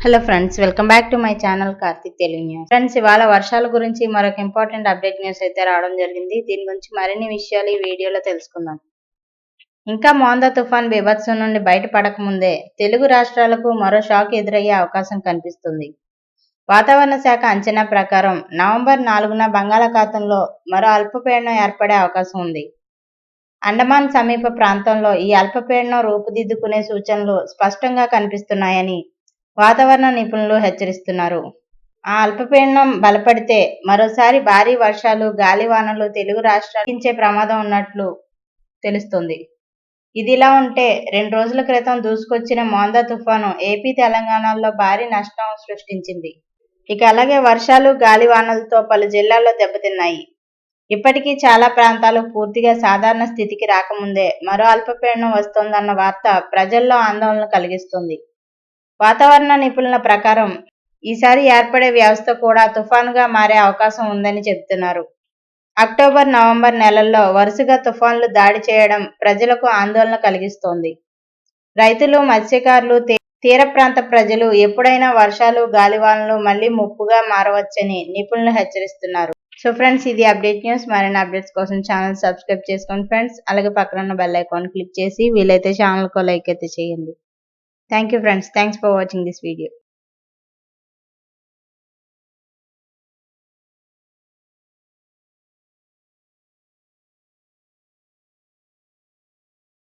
Hello friends, welcome back to my channel Karthik Telugu news. Friends, ఇవాళ వర్షాల గురించి మరొక ఇంపార్టెంట్ అప్డేట్ న్యూస్ అయితే రావడం జరిగింది. దీని గురించి మరిన్ని విషయాలు ఈ వీడియోలో తెలుసుకుందాం. ఇంకా మోందా తుఫాన్ బీభత్సం నుండి బయటపడక ముందే తెలుగు రాష్ట్రాలకు మరో షాక్ ఎదురయ్యే అవకాశం కనిపిస్తుంది. వాతావరణ శాఖ అంచనా ప్రకారం నవంబర్ 4న బంగాళాఖాతంలో మరో అల్పపీడనం ఏర్పడే అవకాశం ఉంది. అండమాన్ సమీప ప్రాంతంలో ఈ అల్పపీడనం రూపుదిద్దుకునే సూచనలు స్పష్టంగా కనిపిస్తున్నాయని వాతావరణ నిపుణులు హెచ్చరిస్తున్నారు. ఆ అల్పపీడనం బలపడితే మరోసారి భారీ వర్షాలు, గాలివానలు తెలుగు రాష్ట్రాలు ప్రమాదం ఉన్నట్లు తెలుస్తుంది. ఇదిలా ఉంటే 2 రోజుల క్రితం దూసుకొచ్చిన మోందా తుఫాను ఏపీ, తెలంగాణలో భారీ నష్టం సృష్టించింది. ఇక అలాగే వర్షాలు, గాలివానలతో పలు జిల్లాల్లో దెబ్బతిన్నాయి. ఇప్పటికీ చాలా ప్రాంతాలు పూర్తిగా సాధారణ స్థితికి రాకముందే మరో అల్పపీడనం వస్తోందన్న వార్త ప్రజల్లో ఆందోళన కలిగిస్తుంది. వాతావరణ నిపుణుల ప్రకారం ఈసారి ఏర్పడే వ్యవస్థ కూడా తుఫానుగా మారే అవకాశం ఉందని చెబుతున్నారు. అక్టోబర్, నవంబర్ నెలల్లో వరుసగా తుఫాన్లు దాడి చేయడం ప్రజలకు ఆందోళన కలిగిస్తోంది. రైతులు, మత్స్యకారులు, తీర ప్రాంత ప్రజలు ఎప్పుడైనా వర్షాలు, గాలివానలు మళ్లీ ముప్పుగా మారవచ్చని నిపుణులు హెచ్చరిస్తున్నారు. సో ఫ్రెండ్స్, ఇది అప్డేట్ న్యూస్. మరిన్ని అప్డేట్స్ కోసం ఛానల్ సబ్స్క్రైబ్ చేసుకోండి ఫ్రెండ్స్. అలాగే పక్కన ఉన్న బెల్ ఐకాన్ క్లిక్ చేసి వీలైతే ఛానల్కు లైక్ అయితే చేయండి. Thank you friends. Thanks for watching this video.